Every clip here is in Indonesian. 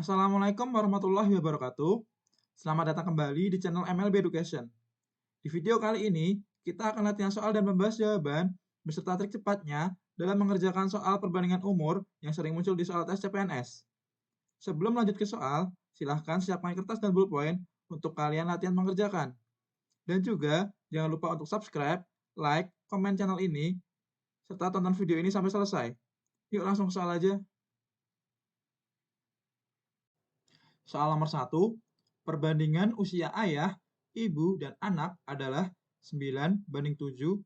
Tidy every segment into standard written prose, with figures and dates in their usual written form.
Assalamualaikum warahmatullahi wabarakatuh. Selamat datang kembali di channel MLB Education. Di video kali ini, kita akan latihan soal dan membahas jawaban beserta trik cepatnya dalam mengerjakan soal perbandingan umur yang sering muncul di soal tes CPNS. Sebelum lanjut ke soal, silahkan siapkan kertas dan ballpoint untuk kalian latihan mengerjakan. Dan juga, jangan lupa untuk subscribe, like, komen channel ini, serta tonton video ini sampai selesai. Yuk langsung ke soal aja. Soal nomor 1, perbandingan usia ayah, ibu, dan anak adalah 9:7:2.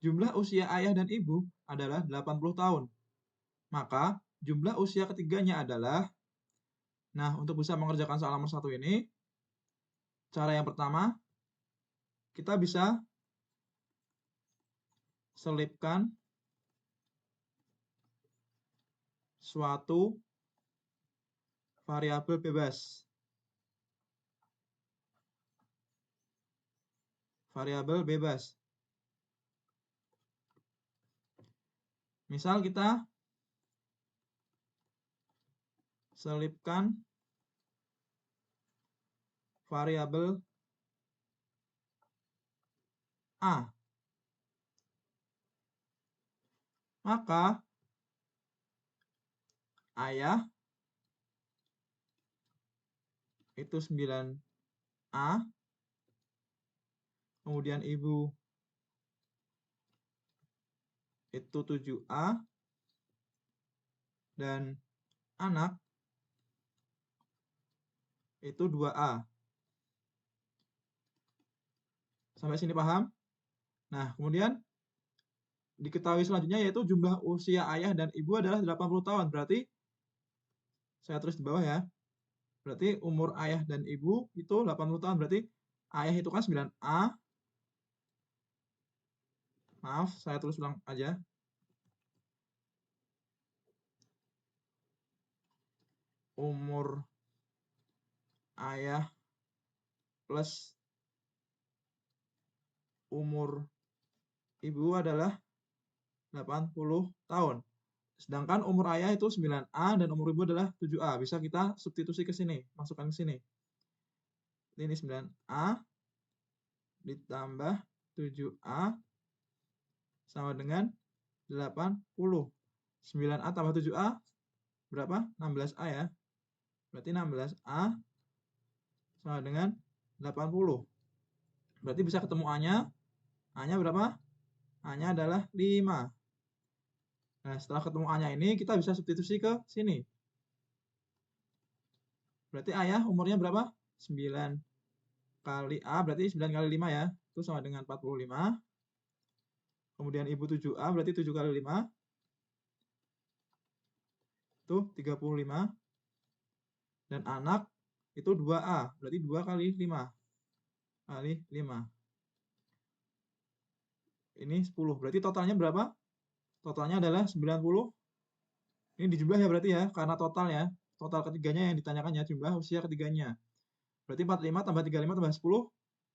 Jumlah usia ayah dan ibu adalah 80 tahun. Maka, jumlah usia ketiganya adalah... Nah, untuk bisa mengerjakan soal nomor 1 ini, cara yang pertama, kita bisa selipkan suatu variabel bebas. Variabel bebas. Misal kita selipkan variabel A. Maka ayah itu 9A, kemudian ibu itu 7A, dan anak itu 2A. Sampai sini paham? Nah, kemudian diketahui selanjutnya yaitu jumlah usia ayah dan ibu adalah 80 tahun. Berarti, saya tulis di bawah ya. Berarti umur ayah dan ibu itu 80 tahun. Berarti ayah itu kan 9A. Maaf, saya tulis ulang aja. Umur ayah plus umur ibu adalah 80 tahun. Sedangkan umur ayah itu 9A dan umur ibu adalah 7A. Bisa kita substitusi ke sini, masukkan ke sini. Ini 9A ditambah 7A sama dengan 80. 9A tambah 7A berapa? 16A ya. Berarti 16A sama dengan 80. Berarti bisa ketemu A-nya. A-nya berapa? A-nya adalah 5. Nah, setelah ketemu A-nya ini, kita bisa substitusi ke sini. Berarti ayah umurnya berapa? 9 kali A, berarti 9 kali 5 ya. Itu sama dengan 45. Kemudian ibu 7A, berarti 7 kali 5. Itu 35. Dan anak itu 2A, berarti 2 kali 5. Kali 5. Ini 10. Berarti totalnya berapa? Totalnya adalah 90. Ini dijumlah ya berarti ya, karena total ya. Total ketiganya yang ditanyakan ya, jumlah usia ketiganya. Berarti 45 tambah 35 tambah 10,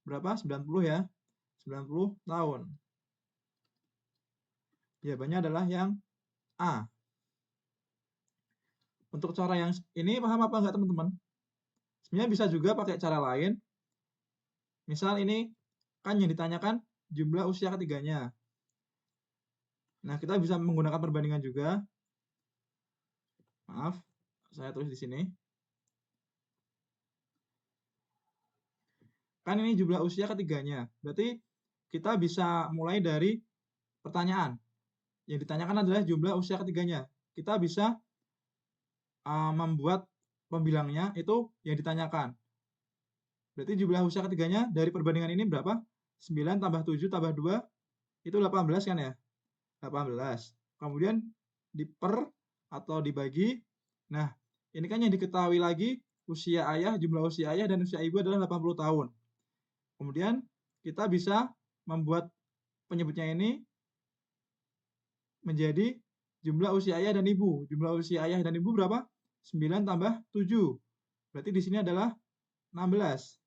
berapa? 90 ya. 90 tahun. Jawabannya adalah yang A. Untuk cara yang ini paham apa enggak teman-teman? Sebenarnya bisa juga pakai cara lain. Misal ini kan yang ditanyakan jumlah usia ketiganya. Nah, kita bisa menggunakan perbandingan juga. Maaf, saya tulis di sini. Kan ini jumlah usia ketiganya. Berarti kita bisa mulai dari pertanyaan. Yang ditanyakan adalah jumlah usia ketiganya. Kita bisa membuat pembilangnya itu yang ditanyakan. Berarti jumlah usia ketiganya dari perbandingan ini berapa? 9 tambah 7 tambah 2 itu 18 kan ya? 18. Kemudian diper atau dibagi. Nah, ini kan yang diketahui lagi usia ayah, jumlah usia ayah dan usia ibu adalah 80 tahun. Kemudian kita bisa membuat penyebutnya ini menjadi jumlah usia ayah dan ibu. Jumlah usia ayah dan ibu berapa? 9 tambah 7. Berarti di sini adalah 16.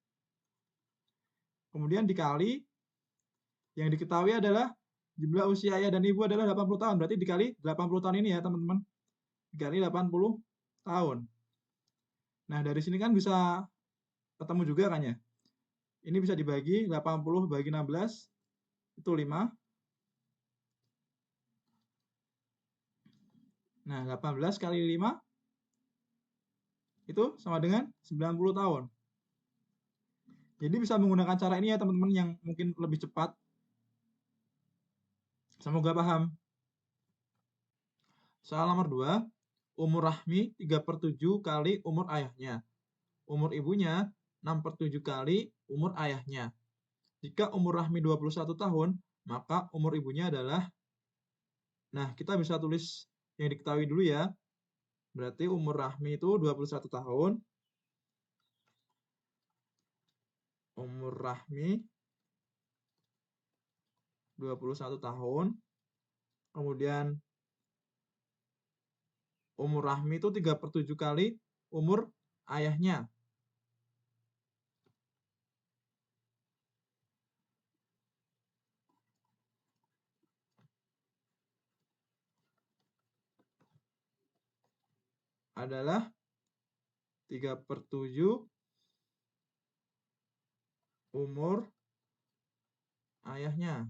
Kemudian dikali, yang diketahui adalah jumlah usia ayah dan ibu adalah 80 tahun. Berarti dikali 80 tahun ini ya teman-teman. Dikali 80 tahun. Nah, dari sini kan bisa ketemu juga kan ya. Ini bisa dibagi 80 bagi 16 itu 5. Nah, 18 kali 5 itu sama dengan 90 tahun. Jadi bisa menggunakan cara ini ya teman-teman yang mungkin lebih cepat. Semoga paham. Soal nomor 2, umur Rahmi 3/7 kali umur ayahnya. Umur ibunya 6/7 kali umur ayahnya. Jika umur Rahmi 21 tahun, maka umur ibunya adalah, nah kita bisa tulis yang diketahui dulu ya. Berarti umur Rahmi itu 21 tahun. Umur Rahmi 21 tahun. Kemudian umur Rahmi itu 3/7 kali umur ayahnya. Adalah 3/7 umur ayahnya.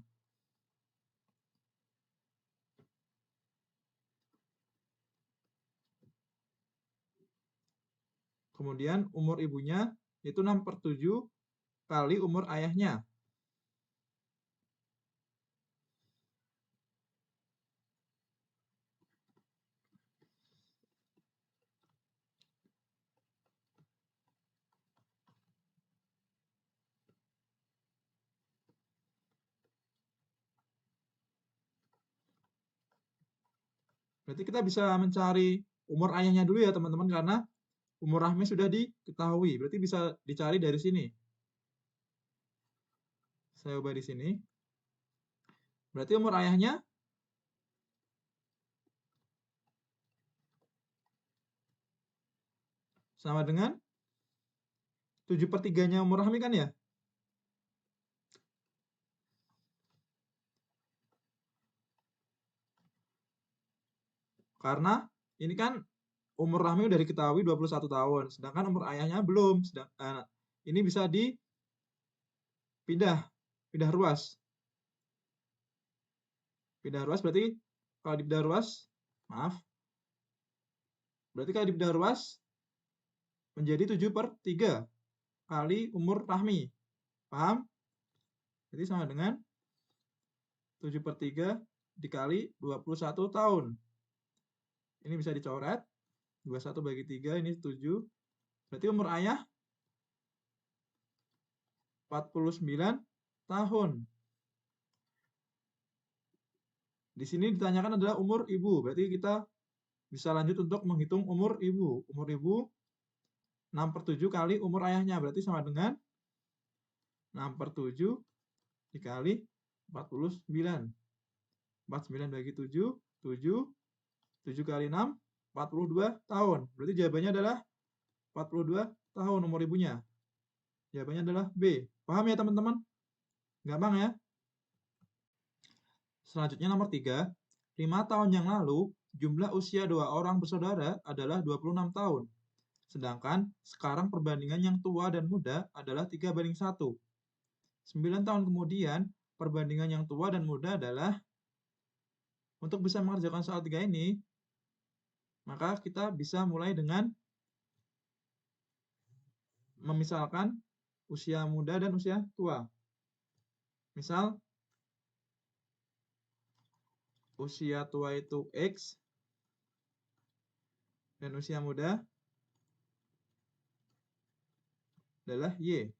Kemudian umur ibunya itu 6/7 kali umur ayahnya. Berarti kita bisa mencari umur ayahnya dulu ya teman-teman, karena umur Rahmi sudah diketahui. Berarti bisa dicari dari sini. Saya ubah di sini. Berarti umur ayahnya sama dengan 7/3-nya umur Rahmi kan ya? Karena ini kan umur Rahmi udah diketahui 21 tahun, sedangkan umur ayahnya belum. Ini bisa dipindah, pindah ruas. Pindah ruas berarti kalau dipindah ruas, maaf. Berarti kalau dipindah ruas menjadi 7/3 kali umur Rahmi. Paham? Jadi sama dengan 7/3 dikali 21 tahun. Ini bisa dicoret. 21 bagi 3 ini 7. Berarti umur ayah 49 tahun. Di sini ditanyakan adalah umur ibu. Berarti kita bisa lanjut untuk menghitung umur ibu. Umur ibu 6/7 kali umur ayahnya. Berarti sama dengan 6/7 dikali 49. 49 bagi 7, 7. 7 kali 6, 42 tahun. Berarti jawabannya adalah 42 tahun umur ibunya. Jawabannya adalah B. Paham ya teman-teman? Gampang ya? Selanjutnya nomor 3. 5 tahun yang lalu, jumlah usia dua orang bersaudara adalah 26 tahun. Sedangkan sekarang perbandingan yang tua dan muda adalah 3/1. 9 tahun kemudian, perbandingan yang tua dan muda adalah, untuk bisa mengerjakan soal 3 ini, maka kita bisa mulai dengan memisalkan usia muda dan usia tua. Misal, usia tua itu X, dan usia muda adalah Y.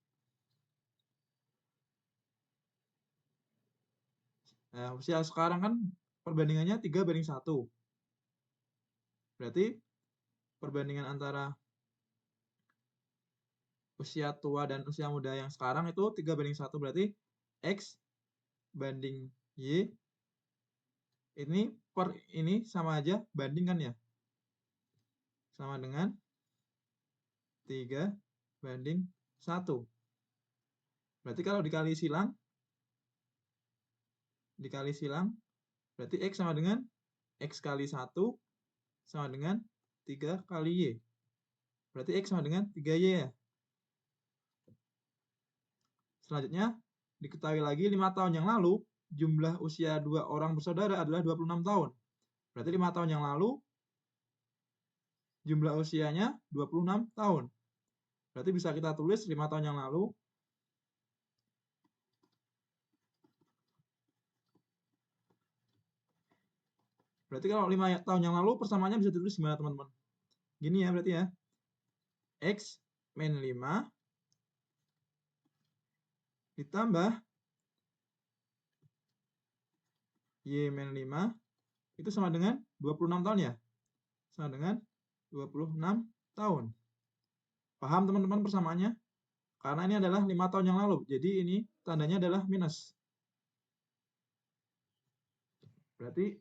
Nah, usia sekarang kan perbandingannya 3/1. Berarti perbandingan antara usia tua dan usia muda yang sekarang itu 3/1. Berarti X banding Y. Ini per ini sama aja banding kan ya? Sama dengan 3/1. Berarti kalau dikali silang, berarti X sama dengan X kali 1 sama dengan 3 kali Y. Berarti X sama dengan 3Y ya. Selanjutnya, diketahui lagi 5 tahun yang lalu, jumlah usia 2 orang bersaudara adalah 26 tahun. Berarti 5 tahun yang lalu, jumlah usianya 26 tahun. Berarti bisa kita tulis 5 tahun yang lalu. Berarti kalau 5 tahun yang lalu persamaannya bisa ditulis gimana teman-teman? Gini ya berarti ya. X min 5 ditambah Y min 5 itu sama dengan 26 tahun ya? Sama dengan 26 tahun. Paham teman-teman persamaannya? Karena ini adalah 5 tahun yang lalu. Jadi ini tandanya adalah minus. Berarti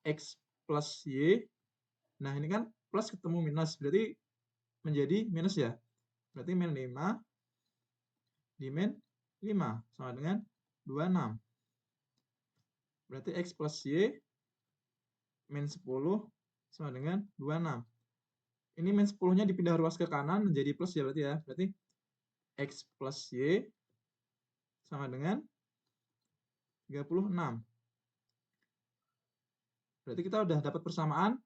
X plus Y. Nah ini kan plus ketemu minus. Berarti menjadi minus ya. Berarti min 5 di min 5 sama dengan 26. Berarti X plus Y min 10 sama dengan 26. Ini min 10-nya dipindah ruas ke kanan menjadi plus ya berarti ya. Berarti X plus Y sama dengan 36. Berarti kita udah dapat persamaan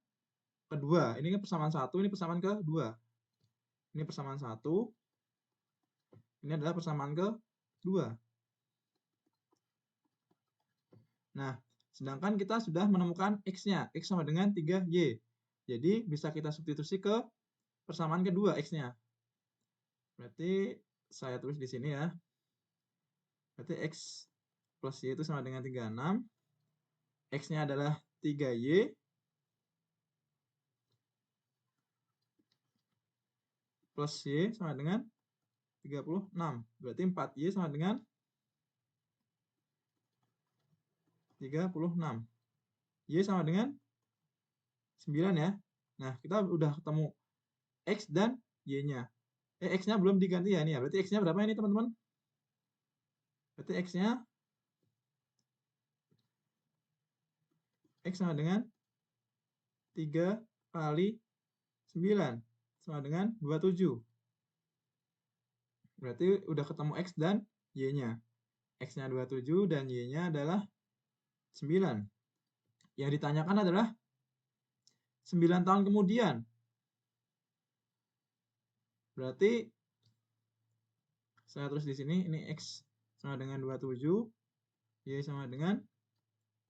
kedua. Ini kan persamaan 1, ini persamaan kedua. Ini persamaan 1. Ini adalah persamaan kedua. Nah, sedangkan kita sudah menemukan X-nya. X sama dengan 3Y. Jadi, bisa kita substitusi ke persamaan kedua X-nya. Berarti, saya tulis di sini ya. Berarti X plus Y itu sama dengan 36. X-nya adalah 3Y. Plus Y sama dengan 36. Berarti 4Y sama dengan 36. Y sama dengan 9 ya. Nah, kita udah ketemu X dan Y-nya. X-nya belum diganti ya. Ini ya. Berarti X-nya berapa ini teman-teman? Berarti X-nya X sama dengan 3 kali 9 sama dengan 27. Berarti udah ketemu X dan Y-nya. X-nya 27 dan Y-nya adalah 9. Yang ditanyakan adalah 9 tahun kemudian. Berarti saya tulis di sini ini X sama dengan 27, Y sama dengan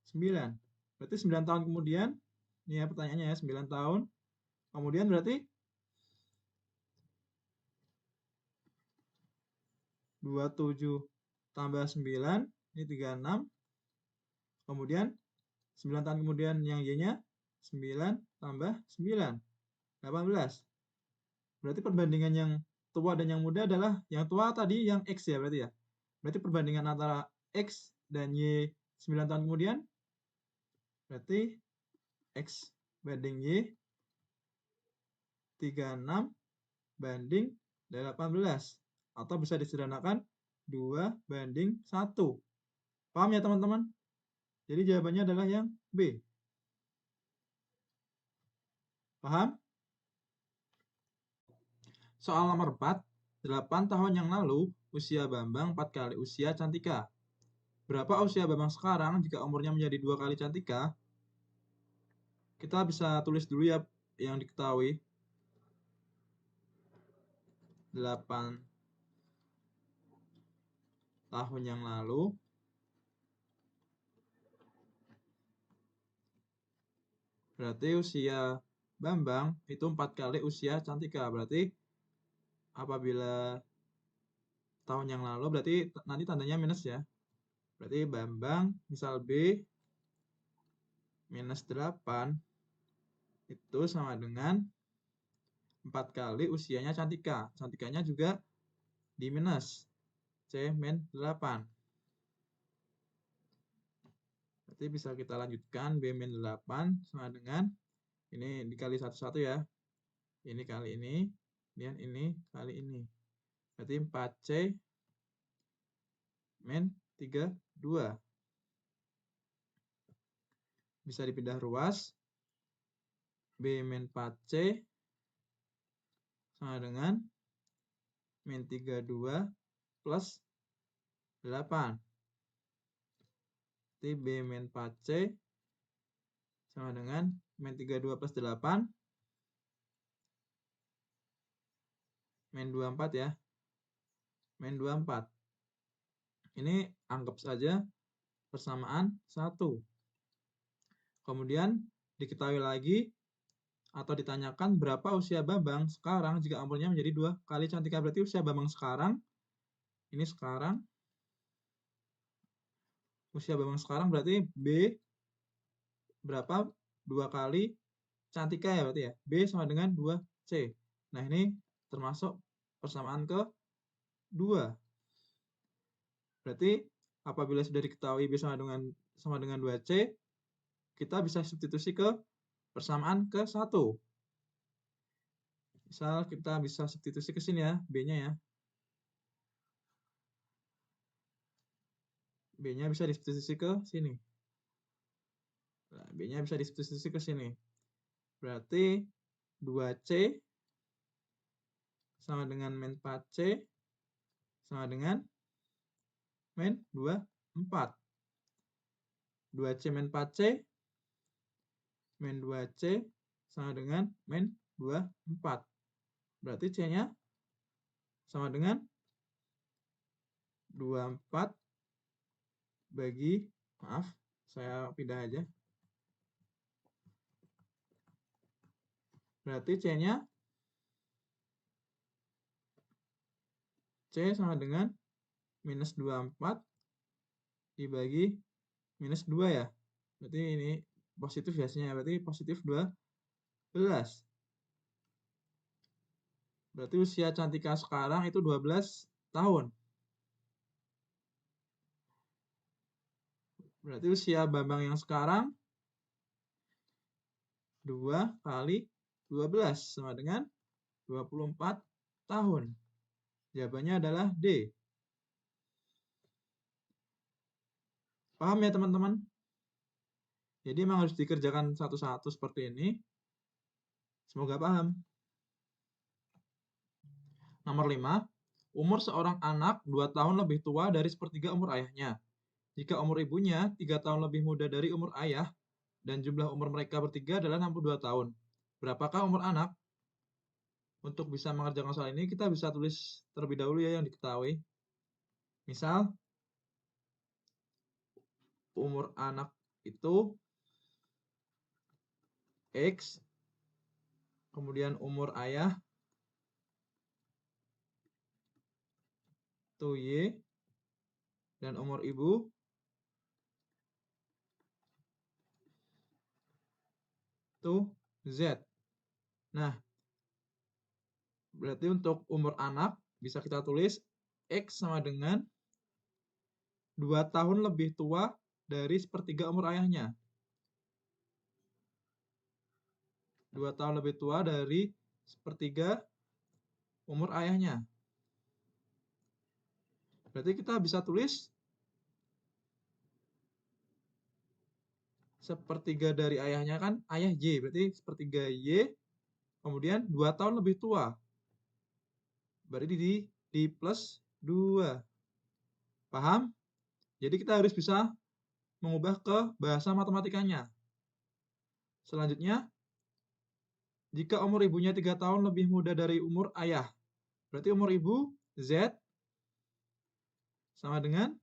9. Berarti 9 tahun kemudian, ini ya pertanyaannya ya, 9 tahun. Kemudian berarti 27 tambah 9, ini 36. Kemudian 9 tahun kemudian yang Y-nya 9 tambah 9, 18. Berarti perbandingan yang tua dan yang muda adalah yang tua tadi yang X ya berarti ya. Berarti perbandingan antara X dan Y 9 tahun kemudian berarti X banding Y 36 banding 18. Atau bisa disederhanakan 2 banding 1. Paham ya teman-teman? Jadi jawabannya adalah yang B. Paham? Soal nomor 4. 8 tahun yang lalu, usia Bambang 4 kali usia Cantika. Berapa usia Bambang sekarang jika umurnya menjadi 2 kali Cantika? Kita bisa tulis dulu ya yang diketahui. 8 tahun yang lalu. Berarti usia Bambang itu 4 kali usia Cantika. Berarti apabila tahun yang lalu berarti nanti tandanya minus ya. Berarti Bambang misal B minus 8 itu sama dengan 4 kali usianya Cantika. Cantikanya juga di minus. C min 8. Berarti bisa kita lanjutkan B min 8 sama dengan ini dikali satu-satu ya. Ini kali ini, kemudian ini kali ini. Berarti 4C min 32. Bisa dipindah ruas. B min 4C sama dengan min 32 plus 8. Berarti B min 4C sama dengan min 32 plus 8 min 24 ya. Min 24. Ini anggap saja persamaan 1. Kemudian diketahui lagi atau ditanyakan berapa usia Bambang sekarang jika umurnya menjadi 2 kali Cantika. Berarti usia Bambang sekarang, ini sekarang, usia Bambang sekarang berarti B berapa? 2 kali Cantika ya berarti ya. B sama dengan 2C. Nah ini termasuk persamaan ke-2. Berarti apabila sudah diketahui B sama dengan 2C, kita bisa substitusi ke persamaan ke-1. Misal kita bisa substitusi ke sini ya, B-nya ya. B-nya bisa disubstitusi ke sini. Nah, B-nya bisa disubstitusi ke sini. Berarti 2C sama dengan min 4C sama dengan min 24. 2C min 4C min 2C sama dengan min 24. Berarti C-nya sama dengan 24 bagi, maaf, saya pindah aja. Berarti C-nya C sama dengan minus 24 dibagi minus 2 ya. Berarti ini positif biasanya, berarti positif 12. Berarti usia Cantika sekarang itu 12 tahun. Berarti usia Bambang yang sekarang 2 kali 12 sama dengan 24 tahun. Jawabannya adalah D. Paham ya teman-teman? Jadi memang harus dikerjakan satu-satu seperti ini. Semoga paham. Nomor 5. Umur seorang anak 2 tahun lebih tua dari sepertiga umur ayahnya. Jika umur ibunya 3 tahun lebih muda dari umur ayah, dan jumlah umur mereka bertiga adalah 62 tahun. Berapakah umur anak? Untuk bisa mengerjakan soal ini, kita bisa tulis terlebih dahulu ya yang diketahui. Misal, umur anak itu X, kemudian umur ayah itu Y, dan umur ibu itu Z. Nah, berarti untuk umur anak bisa kita tulis X sama dengan 2 tahun lebih tua dari sepertiga umur ayahnya. 2 tahun lebih tua dari sepertiga umur ayahnya. Berarti kita bisa tulis sepertiga dari ayahnya kan ayah Y. Berarti sepertiga Y, kemudian 2 tahun lebih tua. Berarti di plus 2. Paham? Jadi kita harus bisa mengubah ke bahasa matematikanya. Selanjutnya, jika umur ibunya 3 tahun lebih muda dari umur ayah, berarti umur ibu Z sama dengan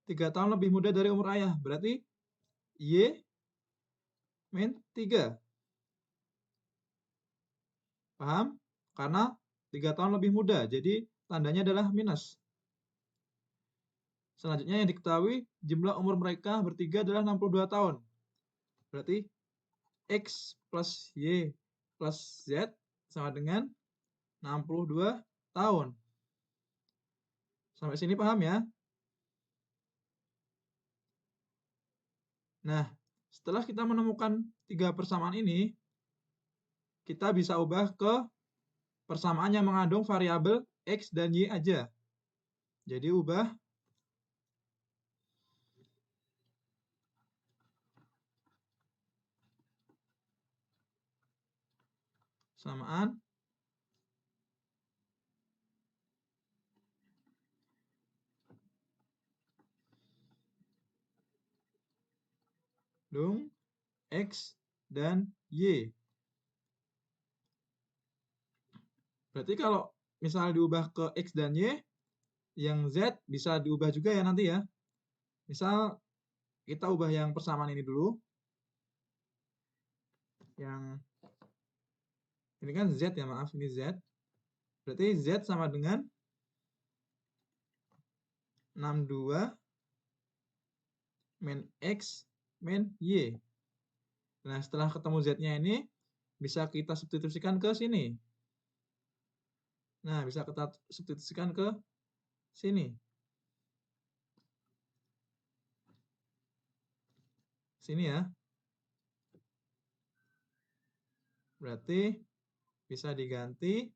3 tahun lebih muda dari umur ayah. Berarti Y min 3. Paham? Karena 3 tahun lebih muda, jadi tandanya adalah minus. Selanjutnya yang diketahui jumlah umur mereka bertiga adalah 62 tahun. Berarti X plus Y plus Z sama dengan 62 tahun. Sampai sini paham ya? Nah, setelah kita menemukan 3 persamaan ini, kita bisa ubah ke persamaan yang mengandung variabel X dan Y aja. Jadi ubah persamaan X dan Y. Berarti kalau misal diubah ke X dan Y, yang Z bisa diubah juga ya nanti ya. Misal kita ubah yang persamaan ini dulu. Yang ini kan Z ya, maaf, ini Z. Berarti Z sama dengan 62 min X min Y. Nah, setelah ketemu Z-nya ini, bisa kita substitusikan ke sini. Nah, bisa kita substitusikan ke sini. Sini ya. Berarti bisa diganti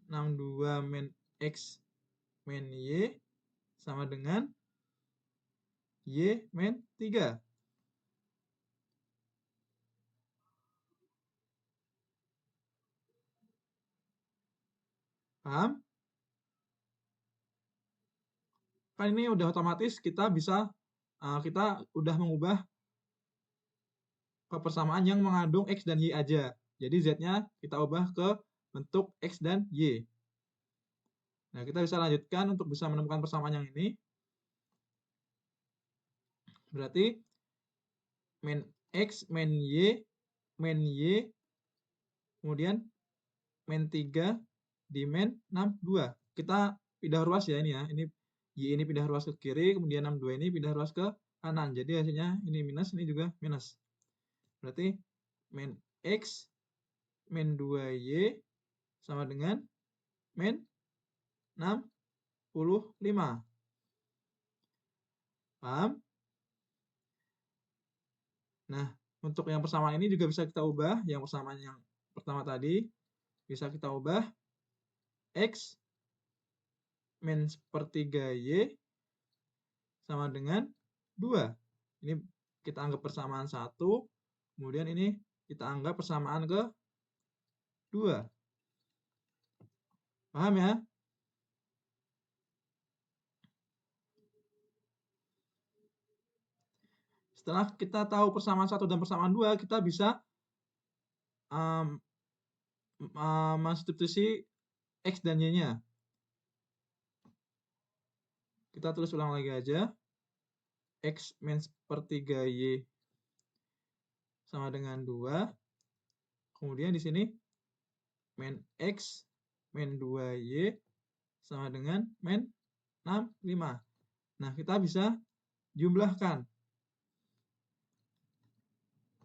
62 min X min Y sama dengan Y min 3. Paham? Kan ini udah otomatis kita bisa kita udah mengubah ke persamaan yang mengandung X dan Y aja. Jadi Z-nya kita ubah ke bentuk X dan Y. Nah, kita bisa lanjutkan untuk bisa menemukan persamaan yang ini. Berarti min X min Y kemudian min 3 di min 62. Kita pindah ruas ya ini ya. Ini Y ini pindah ruas ke kiri, kemudian 62 ini pindah ruas ke kanan. Jadi hasilnya ini minus, ini juga minus. Berarti min X min 2Y sama dengan min 65. Paham? Nah, untuk yang persamaan ini juga bisa kita ubah. Yang persamaan yang pertama tadi bisa kita ubah X min 1/3 Y sama dengan 2. Ini kita anggap persamaan 1. Kemudian ini kita anggap persamaan ke 2. Paham ya? Setelah kita tahu persamaan 1 dan persamaan 2, kita bisa mensubstitusi X dan Y-nya. Kita tulis ulang lagi aja. X min 1/3 Y sama dengan 2. Kemudian di sini min X min 2Y sama dengan min 65. Nah, kita bisa jumlahkan.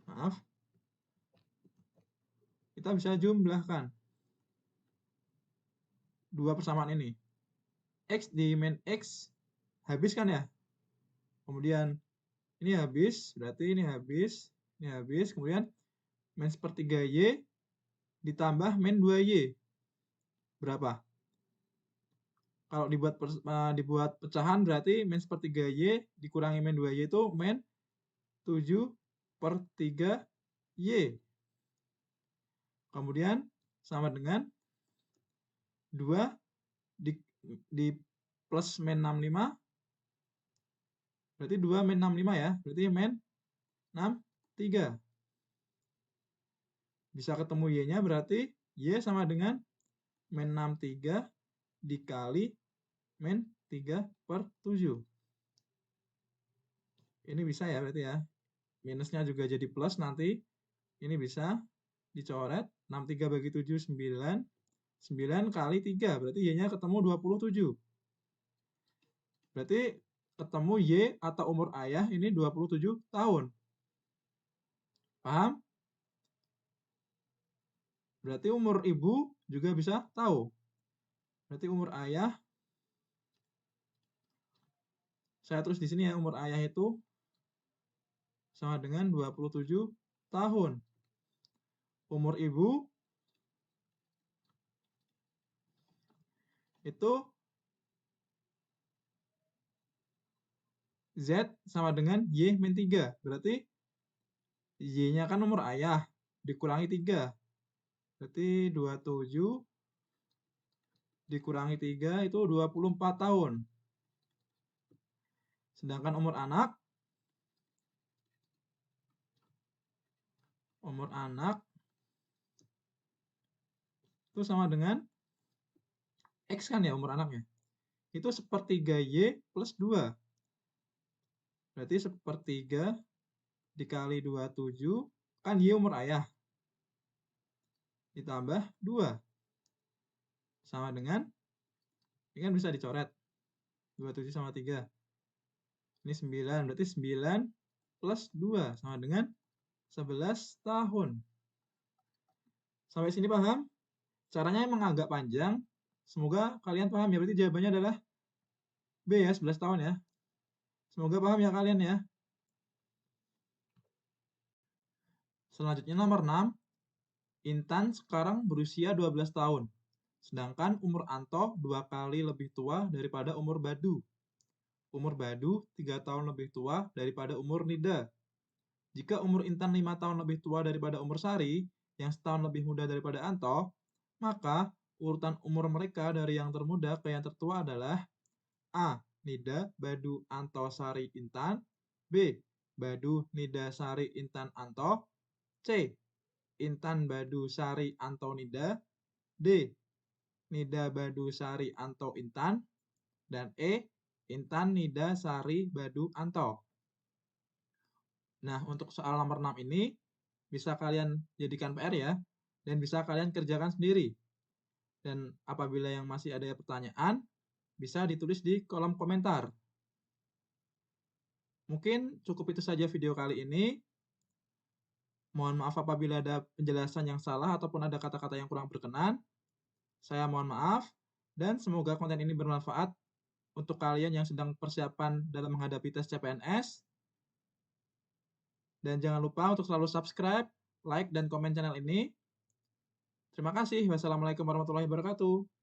Maaf. Kita bisa jumlahkan dua persamaan ini. X di min X habis kan ya? Kemudian ini habis, berarti ini habis, kemudian min 1/3 Y ditambah min 2Y. Berapa? Kalau dibuat pecahan berarti min 1/3 Y dikurangi min 2Y itu min 7/3 Y. Kemudian sama dengan 2 di plus min 65. Berarti 2 min 65 ya. Berarti min 63. Bisa ketemu Y-nya berarti Y sama dengan min 63 dikali min 3/7. Ini bisa ya berarti ya. Minusnya juga jadi plus nanti. Ini bisa dicoret. 63 bagi 7, 9. 9 kali 3. Berarti Y-nya ketemu 27. Berarti ketemu Y atau umur ayah ini 27 tahun. Paham? Berarti umur ibu juga bisa tahu. Berarti umur ayah, saya tulis di sini ya, umur ayah itu sama dengan 27 tahun. Umur ibu itu Z sama dengan Y min 3. Berarti Y-nya kan umur ayah. dikurangi 3. Berarti 27 dikurangi 3 itu 24 tahun. Sedangkan umur anak itu sama dengan X kan ya umur anaknya. Itu sepertiga Y plus 2. Berarti sepertiga dikali 27 kan Y umur ayah. Ditambah 2. Sama dengan, ini kan bisa dicoret. 27 sama 3. Ini 9, berarti 9 plus 2 sama dengan 11 tahun. Sampai sini paham? Caranya emang agak panjang. Semoga kalian paham ya. Berarti jawabannya adalah B ya, 11 tahun ya. Semoga paham ya kalian ya. Selanjutnya nomor 6. Intan sekarang berusia 12 tahun. Sedangkan umur Anto 2 kali lebih tua daripada umur Badu. Umur Badu 3 tahun lebih tua daripada umur Nida. Jika umur Intan 5 tahun lebih tua daripada umur Sari, yang setahun lebih muda daripada Anto, maka urutan umur mereka dari yang termuda ke yang tertua adalah A. Nida, Badu, Anto, Sari, Intan. B. Badu, Nida, Sari, Intan, Anto. C. Intan, Badu, Sari, Anto, Nida. D. Nida, Badu, Sari, Anto, Intan. Dan E. Intan, Nida, Sari, Badu, Anto. Nah, untuk soal nomor 6 ini bisa kalian jadikan PR ya, dan bisa kalian kerjakan sendiri. Dan apabila yang masih ada pertanyaan, bisa ditulis di kolom komentar. Mungkin cukup itu saja video kali ini. Mohon maaf apabila ada penjelasan yang salah ataupun ada kata-kata yang kurang berkenan. Saya mohon maaf, dan semoga konten ini bermanfaat untuk kalian yang sedang persiapan dalam menghadapi tes CPNS. Dan jangan lupa untuk selalu subscribe, like, dan komen channel ini. Terima kasih. Wassalamualaikum warahmatullahi wabarakatuh.